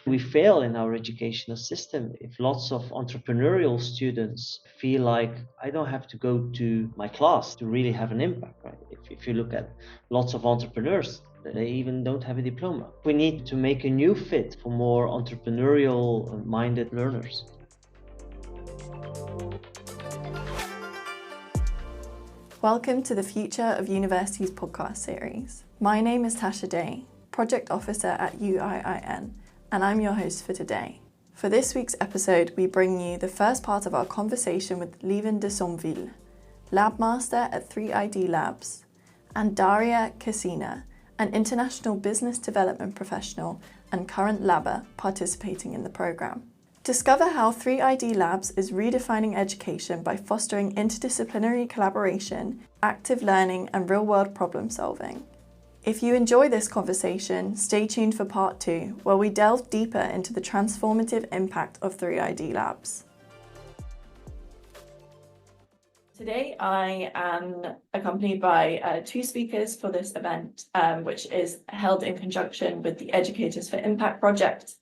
We fail in our educational system if lots of entrepreneurial students feel like I don't have to go to my class to really have an impact, right? If you look at lots of entrepreneurs, they even don't have a diploma. We need to make a new fit for more entrepreneurial minded learners. Welcome to the Future of Universities podcast series. My name is Tasha Day, Project Officer at UIIN, and I'm your host for today. For this week's episode, we bring you the first part of our conversation with Lieven Desomviele, Lab Master at 3ID Labs, and Daria Kisina, an international business development professional and current labber participating in the programme. Discover how 3ID Labs is redefining education by fostering interdisciplinary collaboration, active learning, and real-world problem solving. If you enjoy this conversation, stay tuned for part 2, where we delve deeper into the transformative impact of 3ID Labs. Today I am accompanied by two speakers for this event, which is held in conjunction with the Educators for Impact project.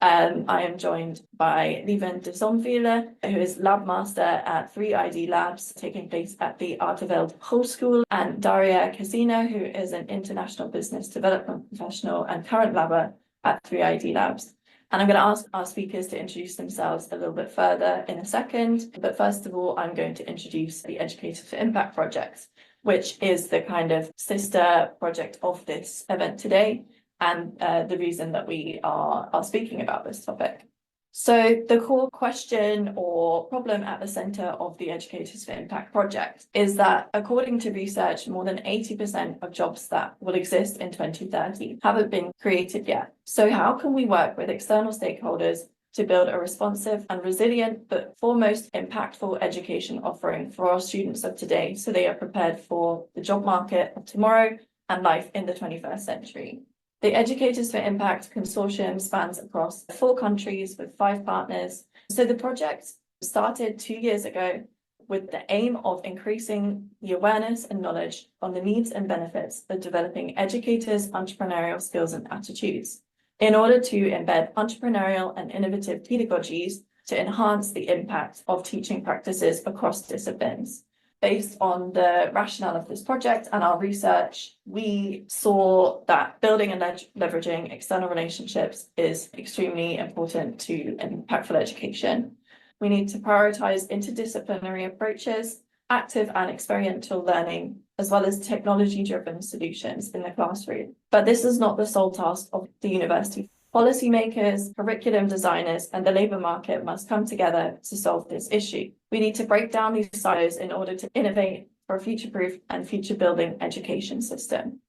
I am joined by Lieven Desomviele, who is Lab Master at 3ID Labs, taking place at the Artevelde Hogeschool, and Daria Kisina, who is an international business development professional and current labber at 3ID Labs. And I'm going to ask our speakers to introduce themselves a little bit further in a second. But first of all, I'm going to introduce the Educators for Impact project, which is the kind of sister project of this event today, and the reason that we are speaking about this topic. So the core question or problem at the centre of the Educators for Impact project is that, according to research, more than 80% of jobs that will exist in 2030 haven't been created yet. So how can we work with external stakeholders to build a responsive and resilient, but foremost impactful education offering for our students of today, so they are prepared for the job market of tomorrow and life in the 21st century? The Educators for Impact consortium spans across 4 countries with 5 partners. So the project started 2 years ago with the aim of increasing the awareness and knowledge on the needs and benefits of developing educators' entrepreneurial skills and attitudes in order to embed entrepreneurial and innovative pedagogies to enhance the impact of teaching practices across disciplines. Based on the rationale of this project and our research, we saw that building and leveraging external relationships is extremely important to impactful education. We need to prioritize interdisciplinary approaches, active and experiential learning, as well as technology-driven solutions in the classroom. But this is not the sole task of the university. Policymakers, curriculum designers, and the labour market must come together to solve this issue. We need to break down these silos in order to innovate for a future-proof and future-building education system.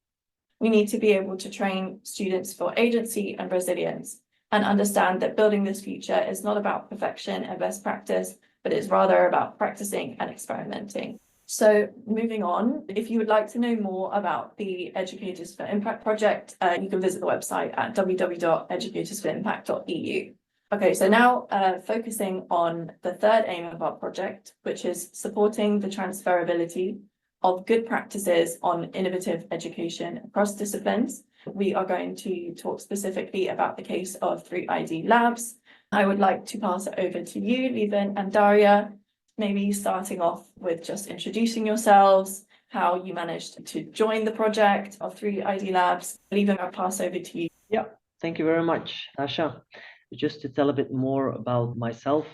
We need to be able to train students for agency and resilience and understand that building this future is not about perfection and best practice, but it's rather about practicing and experimenting. So moving on, if you would like to know more about the Educators for Impact project, you can visit the website at www.educatorsforimpact.eu. Okay, so now focusing on the third aim of our project, which is supporting the transferability of good practices on innovative education across disciplines. We are going to talk specifically about the case of 3ID Labs. I would like to pass it over to you, Lieven and Daria, maybe starting off with just introducing yourselves, how you managed to join the project of 3ID Labs. Lieven, I'll pass over to you. Yeah, thank you very much, Tasha. Just to tell a bit more about myself,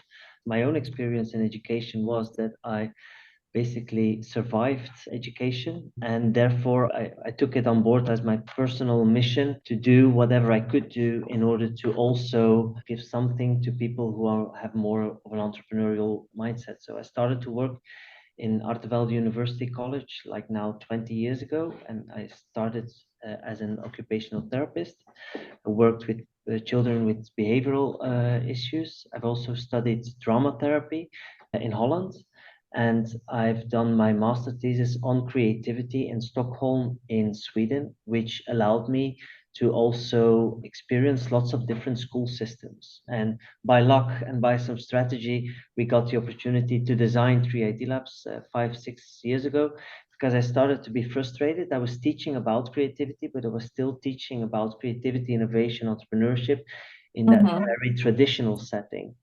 my own experience in education was that I basically survived education, and therefore I took it on board as my personal mission to do whatever I could do in order to also give something to people who have more of an entrepreneurial mindset. So I started to work in Artevelde University College like now 20 years ago, and I started as an occupational therapist. I worked with children with behavioral issues. I've also studied drama therapy in Holland, and I've done my master thesis on creativity in Stockholm in Sweden, which allowed me to also experience lots of different school systems. And by luck and by some strategy, we got the opportunity to design 3ID Labs 5-6 years ago, because I started to be frustrated. I was teaching about creativity, but I was still teaching about creativity, innovation, entrepreneurship in that very traditional setting.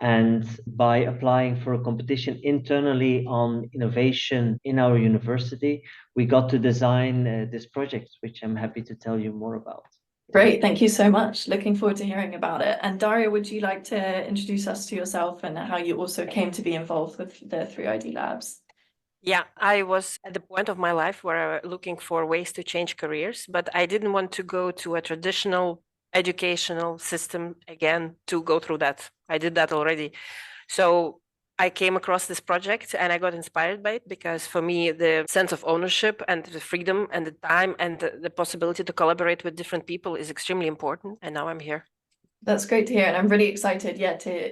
And by applying for a competition internally on innovation in our university, we got to design this project, which I'm happy to tell you more about. Great, thank you so much. Looking forward to hearing about it. And Daria, would you like to introduce us to yourself and how you also came to be involved with the 3ID Labs? Yeah, I was at the point of my life where I was looking for ways to change careers, but I didn't want to go to a traditional educational system again to go through that. I did that already. So I came across this project and I got inspired by it because for me, the sense of ownership and the freedom and the time and the possibility to collaborate with different people is extremely important. And now I'm here. That's great to hear. And I'm really excited,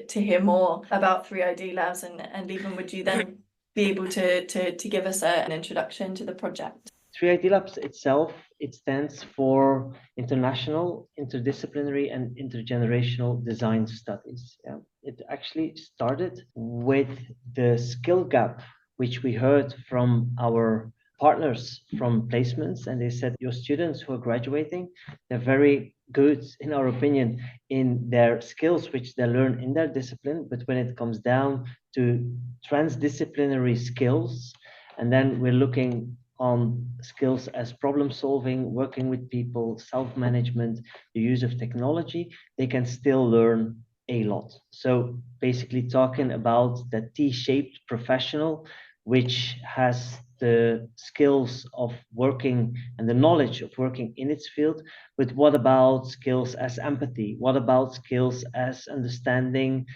to hear more about 3ID Labs. And Lieven, would you then be able to give us an introduction to the project? 3ID Labs itself, it stands for International, Interdisciplinary and Intergenerational Design Studies. Yeah. It actually started with the skill gap, which we heard from our partners from placements, and they said your students who are graduating, they're very good, in our opinion, in their skills, which they learn in their discipline, but when it comes down to transdisciplinary skills, and then we're looking on skills as problem solving, working with people, self-management, the use of technology, they can still learn a lot. So basically talking about that T-shaped professional, which has the skills of working and the knowledge of working in its field, but what about skills as empathy? What about skills as understanding,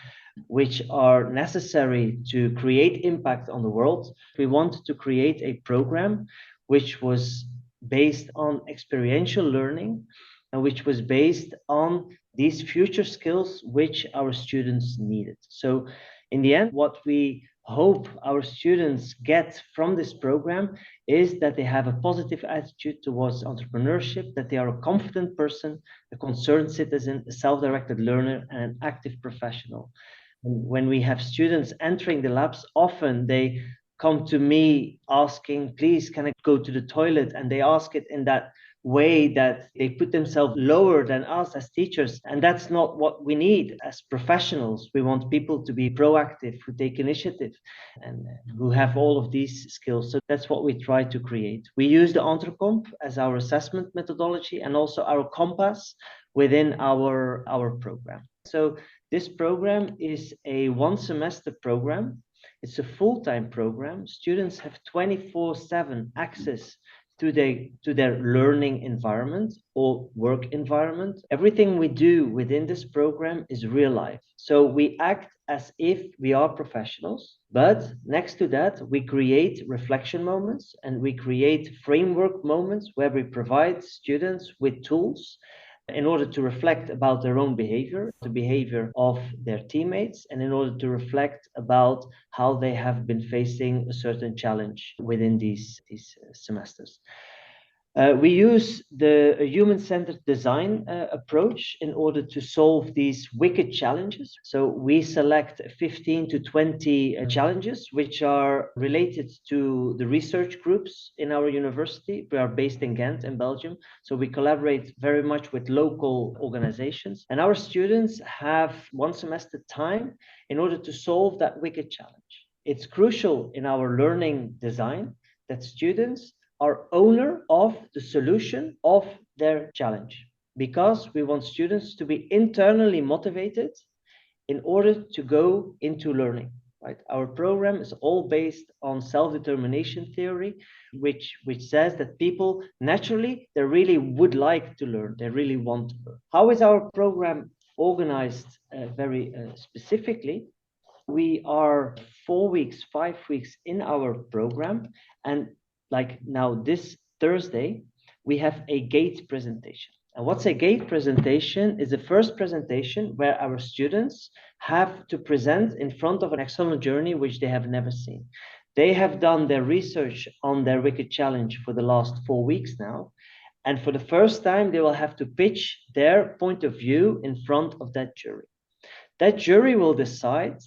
which are necessary to create impact on the world? We wanted to create a program which was based on experiential learning and which was based on these future skills which our students needed. So in the end, what we hope our students get from this program is that they have a positive attitude towards entrepreneurship, that they are a confident person, a concerned citizen, a self-directed learner, and an active professional. And when we have students entering the labs, often they come to me asking, please, can I go to the toilet? And they ask it in that way that they put themselves lower than us as teachers. And that's not what we need as professionals. We want people to be proactive, who take initiative and who have all of these skills. So that's what we try to create. We use the Entrecomp as our assessment methodology and also our compass within our program. So this program is a one semester program. It's a full-time program. Students have 24/7 access to their learning environment or work environment. Everything we do within this program is real life. So we act as if we are professionals, but next to that, we create reflection moments and we create framework moments where we provide students with tools in order to reflect about their own behavior, the behavior of their teammates, and in order to reflect about how they have been facing a certain challenge within these semesters. We use the human-centered design approach in order to solve these wicked challenges. So we select 15 to 20 challenges which are related to the research groups in our university. We are based in Ghent in Belgium, so we collaborate very much with local organizations. And our students have one semester time in order to solve that wicked challenge. It's crucial in our learning design that students are owner of the solution of their challenge, because we want students to be internally motivated in order to go into learning. Right? Our program is all based on self-determination theory, which says that people naturally, they really would like to learn, they really want to learn. How is our program organized very specifically? We are 4 weeks, 5 weeks in our program, and like now this Thursday, we have a GATE presentation. And what's a GATE presentation is the first presentation where our students have to present in front of an external journey which they have never seen. They have done their research on their wicked challenge for the last 4 weeks now. And for the first time, they will have to pitch their point of view in front of that jury. That jury will decide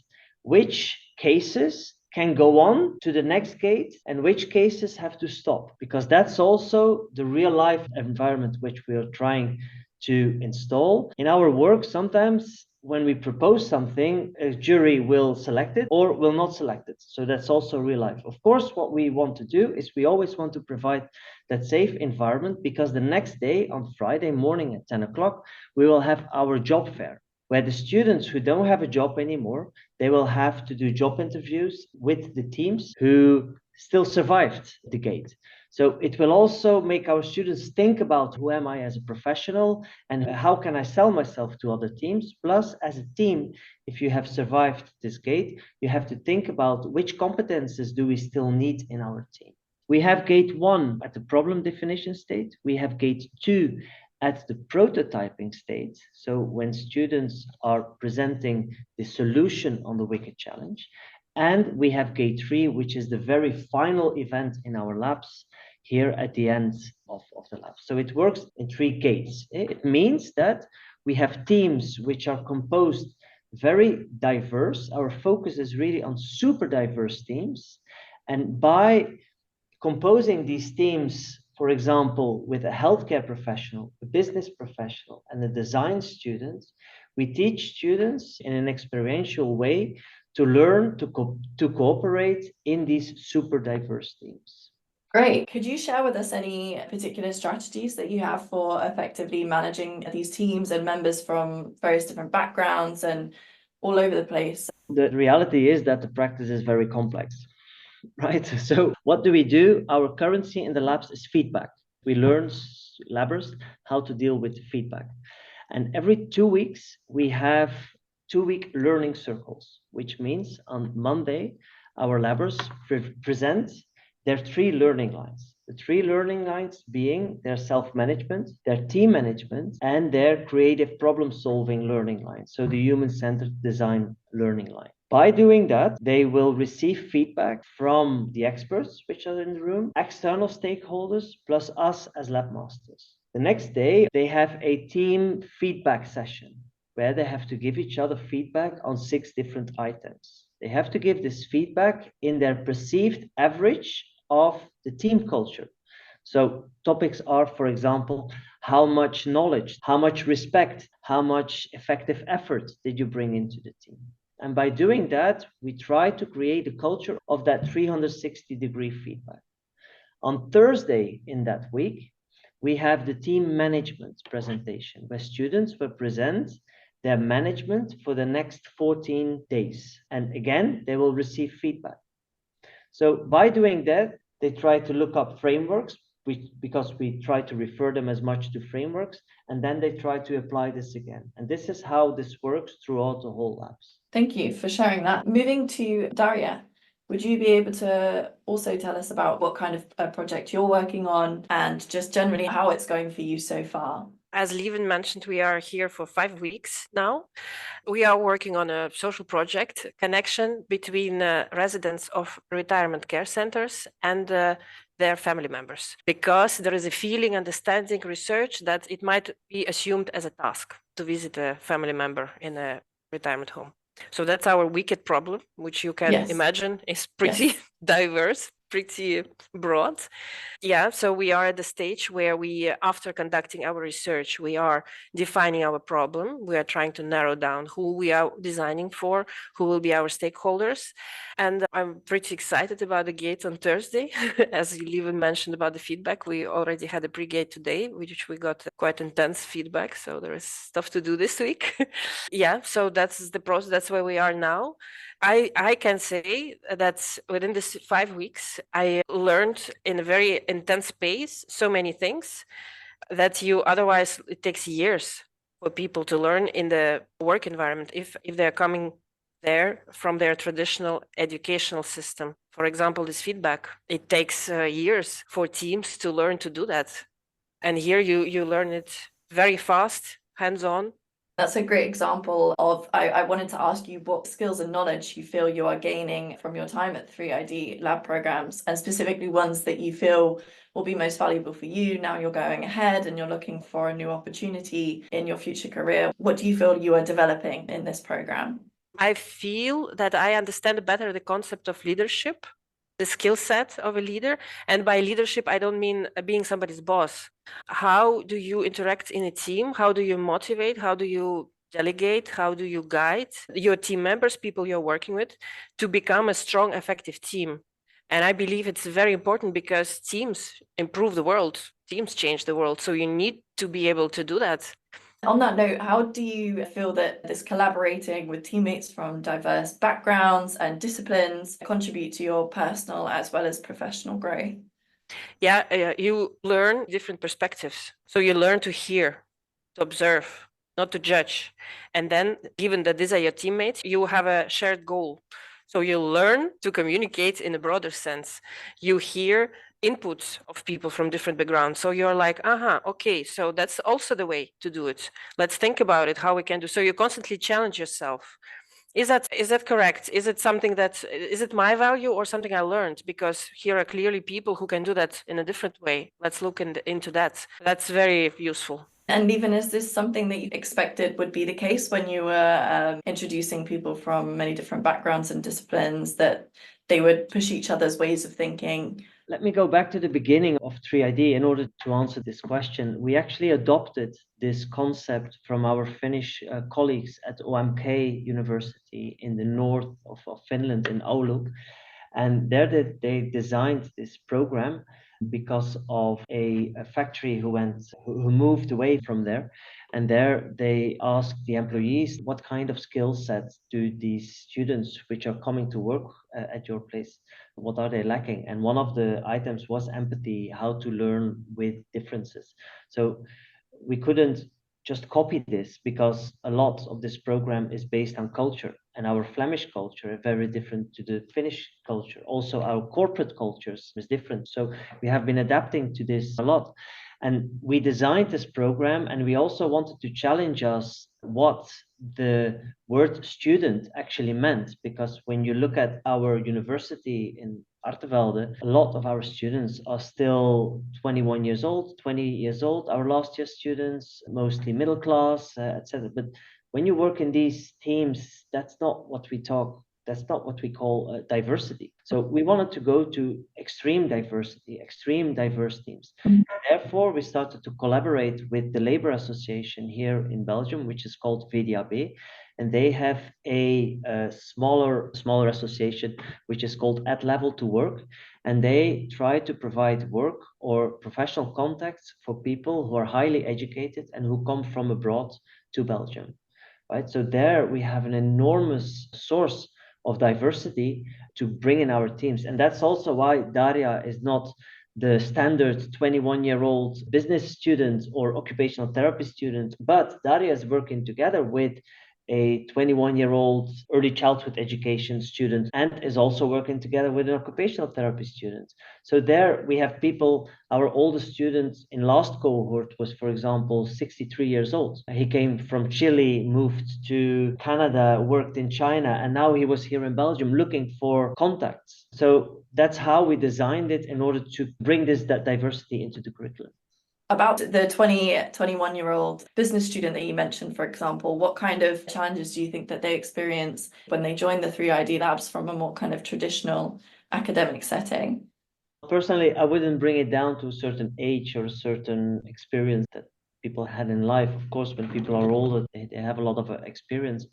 which cases can go on to the next gate and which cases have to stop, because that's also the real life environment which we are trying to install. In our work, sometimes when we propose something, a jury will select it or will not select it. So that's also real life. Of course, what we want to do is we always want to provide that safe environment, because the next day on Friday morning at 10 o'clock, we will have our job fair, where the students who don't have a job anymore, they will have to do job interviews with the teams who still survived the gate. So it will also make our students think about, who am I as a professional and how can I sell myself to other teams? Plus, as a team, if you have survived this gate, you have to think about which competences do we still need in our team. We have gate 1 at the problem definition state. We have gate 2 at the prototyping state. So when students are presenting the solution on the Wicked Challenge. And we have gate 3, which is the very final event in our labs here at the end of the lab. So it works in 3 gates. It means that we have teams which are composed very diverse. Our focus is really on super diverse teams. And by composing these teams, for example, with a healthcare professional, a business professional, and a design student, we teach students in an experiential way to learn to cooperate in these super diverse teams. Great. Could you share with us any particular strategies that you have for effectively managing these teams and members from various different backgrounds and all over the place? The reality is that the practice is very complex, right? So what do? Our currency in the labs is feedback. We learn, labbers, how to deal with feedback. And every 2 weeks, we have 2-week learning circles, which means on Monday, our labbers present their 3 learning lines. The 3 learning lines being their self-management, their team management, and their creative problem-solving learning line. So the human-centered design learning line. By doing that, they will receive feedback from the experts which are in the room, external stakeholders, plus us as lab masters. The next day, they have a team feedback session where they have to give each other feedback on 6 different items. They have to give this feedback in their perceived average of the team culture. So topics are, for example, how much knowledge, how much respect, how much effective effort did you bring into the team? And by doing that, we try to create a culture of that 360-degree feedback. On Thursday in that week, we have the team management presentation, where students will present their management for the next 14 days. And again, they will receive feedback. So by doing that, they try to look up frameworks, because we try to refer them as much to frameworks, and then they try to apply this again. And this is how this works throughout the whole labs. Thank you for sharing that. Moving to Daria, would you be able to also tell us about what kind of a project you're working on and just generally how it's going for you so far? As Lieven mentioned, we are here for 5 weeks now. We are working on a social project connection between residents of retirement care centers and their family members, because there is a feeling, understanding, research that it might be assumed as a task to visit a family member in a retirement home. So that's our wicked problem, which you can imagine is pretty diverse, pretty broad. Yeah, so we are at the stage where we, after conducting our research, we are defining our problem. We are trying to narrow down who we are designing for, who will be our stakeholders. And I'm pretty excited about the gate on Thursday. As you even mentioned about the feedback, we already had a pre-gate today, which we got quite intense feedback. So there is stuff to do this week. Yeah, so that's the process. That's where we are now. I can say that within this 5 weeks, I learned in a very intense pace so many things that otherwise it takes years for people to learn in the work environment if they're coming there from their traditional educational system. For example, this feedback, it takes years for teams to learn to do that. And here you learn it very fast, hands-on. That's a great example of, I wanted to ask you what skills and knowledge you feel you are gaining from your time at 3ID lab programs, and specifically ones that you feel will be most valuable for you now you're going ahead and you're looking for a new opportunity in your future career. What do you feel you are developing in this program? I feel that I understand better the concept of leadership the skill set of a leader. And by leadership, I don't mean being somebody's boss. How do you interact in a team? How do you motivate? How do you delegate? How do you guide your team members, people you're working with, to become a strong, effective team? And I believe it's very important because teams improve the world, teams change the world. So you need to be able to do that. On that note, how do you feel that this collaborating with teammates from diverse backgrounds and disciplines contribute to your personal as well as professional growth? Yeah, you learn different perspectives. So you learn to hear, to observe, not to judge. And then, given that these are your teammates, you have a shared goal. So you learn to communicate in a broader sense. You hear inputs of people from different backgrounds. So you're like, okay, so that's also the way to do it. Let's think about it, how we can do. So you constantly challenge yourself. Is that correct? Is it my value or something I learned? Because here are clearly people who can do that in a different way. Let's look into that. That's very useful. And even, is this something that you expected would be the case when you were introducing people from many different backgrounds and disciplines, that they would push each other's ways of thinking? Let me go back to the beginning of 3ID in order to answer this question. We actually adopted this concept from our Finnish colleagues at OMK University in the north of Finland, in Oulu. And there they designed this program because of a factory who moved away from there. And there they asked the employees, what kind of skill sets do these students which are coming to work at your place, what are they lacking? And one of the items was empathy, how to learn with differences. So we couldn't just copy this because a lot of this program is based on culture, and our Flemish culture is very different to the Finnish culture. Also, our corporate cultures is different. So we have been adapting to this a lot. And we designed this program, and we also wanted to challenge us what the word student actually meant, because when you look at our university in Artevelde, a lot of our students are still 21 years old, 20 years old. Our last year students, mostly middle class, etc. But when you work in these teams, that's not what we call diversity. So we wanted to go to extreme diversity, extreme diverse teams. Therefore, we started to collaborate with the labor association here in Belgium, which is called VDAB, and they have a smaller association which is called At Level to Work, and they try to provide work or professional contacts for people who are highly educated and who come from abroad to Belgium. Right? So there we have an enormous source of diversity to bring in our teams. And that's also why Daria is not the standard 21-year-old business student or occupational therapy student, but Daria is working together with a 21-year-old early childhood education student and is also working together with an occupational therapy student. So there we have people, our oldest student in last cohort was, for example, 63 years old. He came from Chile, moved to Canada, worked in China, and now he was here in Belgium looking for contacts. So that's how we designed it in order to bring this diversity into the curriculum. About the 21-year-old business student that you mentioned, for example, what kind of challenges do you think that they experience when they join the 3ID labs from a more kind of traditional academic setting? Personally, I wouldn't bring it down to a certain age or a certain experience that people had in life. Of course, when people are older, they have a lot of experience.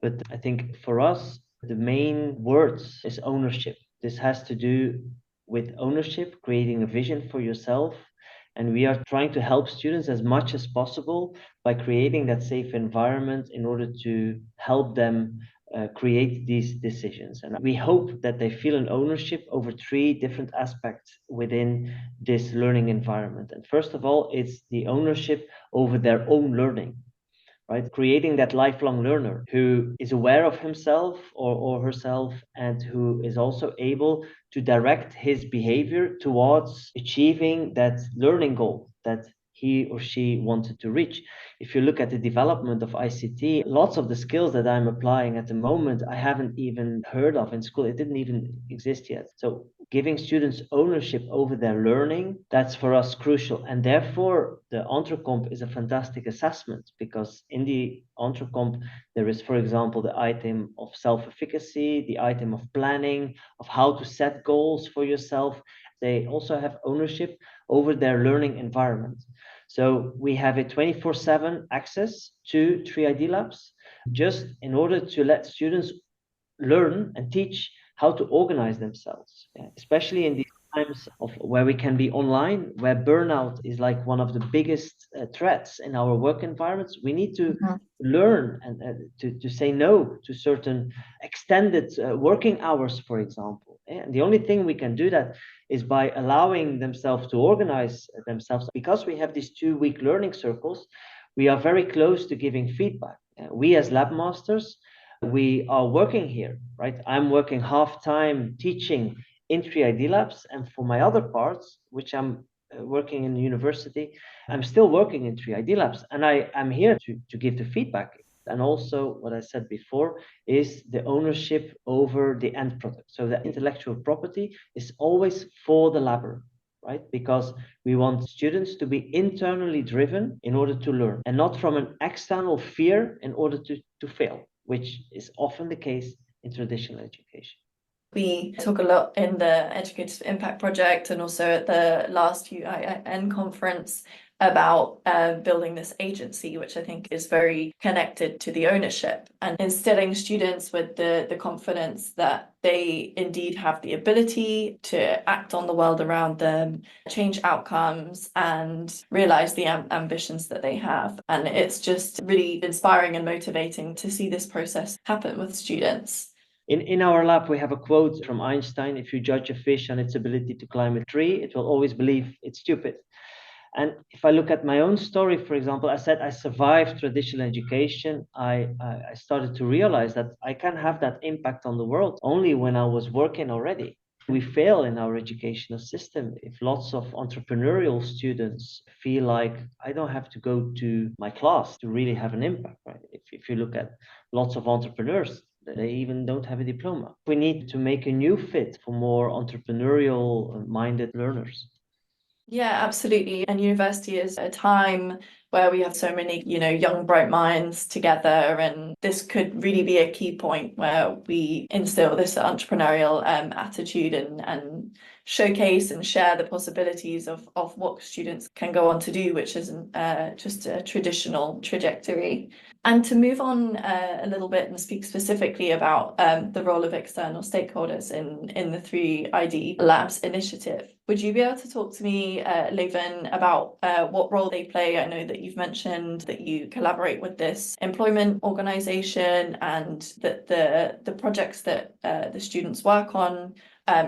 But I think for us, the main word is ownership. This has to do with ownership, creating a vision for yourself. And we are trying to help students as much as possible by creating that safe environment in order to help them create these decisions. And we hope that they feel an ownership over 3 different aspects within this learning environment. And first of all, it's the ownership over their own learning. Right? Creating that lifelong learner who is aware of himself or herself and who is also able to direct his behavior towards achieving that learning goal that he or she wanted to reach. If you look at the development of ICT, lots of the skills that I'm applying at the moment, I haven't even heard of in school. It didn't even exist yet. So giving students ownership over their learning, that's for us crucial. And therefore, the Entrecomp is a fantastic assessment, because in the Entrecomp, there is, for example, the item of self-efficacy, the item of planning, of how to set goals for yourself. They also have ownership over their learning environment. So we have a 24/7 access to 3ID Labs, just in order to let students learn and teach how to organize themselves, especially in these times of where we can be online, where burnout is like one of the biggest threats in our work environments. We need to learn and to say no to certain extended working hours, for example. And the only thing we can do that is by allowing themselves to organize themselves. Because we have these 2-week learning circles, we are very close to giving feedback. We as lab masters, we are working here, right? I'm working half-time teaching in 3ID Labs, and for my other parts, which I'm working in the university, I'm still working in 3ID Labs, and I'm here to give the feedback. And also, what I said before is the ownership over the end product. So the intellectual property is always for the labber, right? Because we want students to be internally driven in order to learn, and not from an external fear in order to fail, which is often the case in traditional education. We talk a lot in the Educators for Impact project and also at the last UIN conference about building this agency, which I think is very connected to the ownership and instilling students with the confidence that they indeed have the ability to act on the world around them, change outcomes, and realize the ambitions that they have. And it's just really inspiring and motivating to see this process happen with students. In our lab, we have a quote from Einstein: if you judge a fish on its ability to climb a tree, it will always believe it's stupid. And if I look at my own story, for example, I said I survived traditional education. I started to realize that I can have that impact on the world only when I was working already. We fail in our educational system if lots of entrepreneurial students feel like I don't have to go to my class to really have an impact, right? If you look at lots of entrepreneurs, they even don't have a diploma. We need to make a new fit for more entrepreneurial minded learners. Yeah, absolutely. And university is a time where we have so many, young, bright minds together. And this could really be a key point where we instill this entrepreneurial attitude and showcase and share the possibilities of what students can go on to do, which isn't just a traditional trajectory. And to move on a little bit and speak specifically about the role of external stakeholders in the 3ID Labs initiative, would you be able to talk to me, Lieven, about what role they play? I know that you've mentioned that you collaborate with this employment organization and that the projects that the students work on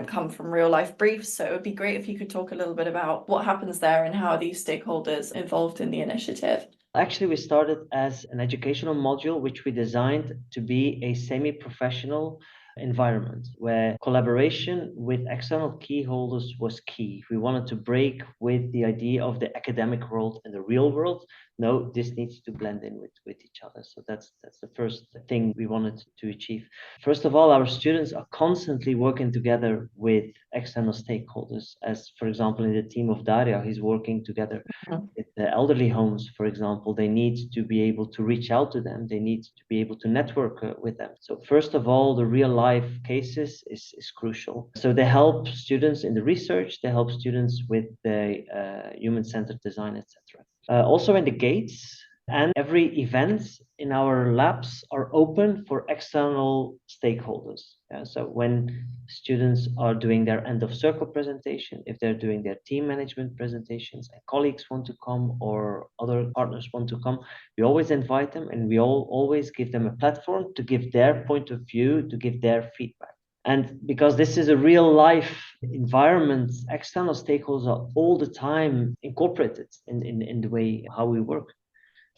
come from real life briefs. So it would be great if you could talk a little bit about what happens there and how are these stakeholders involved in the initiative. Actually, we started as an educational module, which we designed to be a semi-professional environment where collaboration with external key holders was key. We wanted to break with the idea of the academic world and the real world. No, this needs to blend in with each other. So that's the first thing we wanted to achieve. First of all, our students are constantly working together with external stakeholders. As for example, in the team of Daria, he's working together with the elderly homes, for example. They need to be able to reach out to them. They need to be able to network with them. So first of all, the real life cases is crucial. So they help students in the research, they help students with the human-centered design, etc. Also in the gates, and every event in our labs are open for external stakeholders. So when students are doing their end of circle presentation, if they're doing their team management presentations and colleagues want to come or other partners want to come, we always invite them and we always give them a platform to give their point of view, to give their feedback. And because this is a real life environment, external stakeholders are all the time incorporated in the way how we work.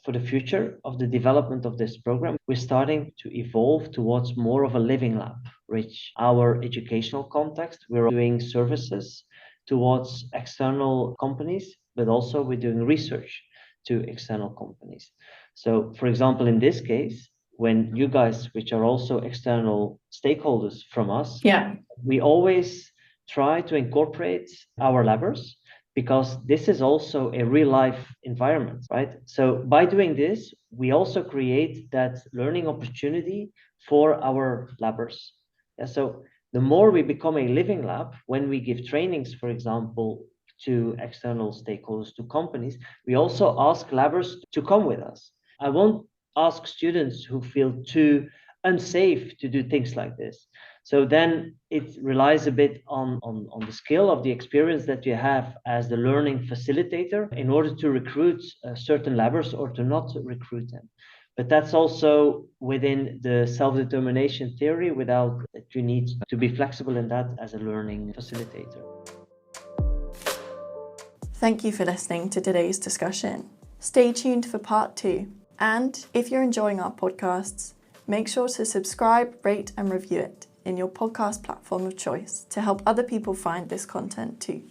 For the future of the development of this program, we're starting to evolve towards more of a living lab, which our educational context, we're doing services towards external companies but also we're doing research to external companies. So, for example, in this case, when you guys, which are also external stakeholders from us, Yeah. we always try to incorporate our labbers, because this is also a real life environment, right? So by doing this, we also create that learning opportunity for our labbers. Yeah, so the more we become a living lab, when we give trainings, for example, to external stakeholders, to companies, we also ask labbers to come with us. I won't ask students who feel too unsafe to do things like this. So then it relies a bit on the skill of the experience that you have as the learning facilitator in order to recruit certain labbers or to not recruit them. But that's also within the self-determination theory, without that you need to be flexible in that as a learning facilitator. Thank you for listening to today's discussion. Stay tuned for part 2. And if you're enjoying our podcasts, make sure to subscribe, rate and review it in your podcast platform of choice to help other people find this content too.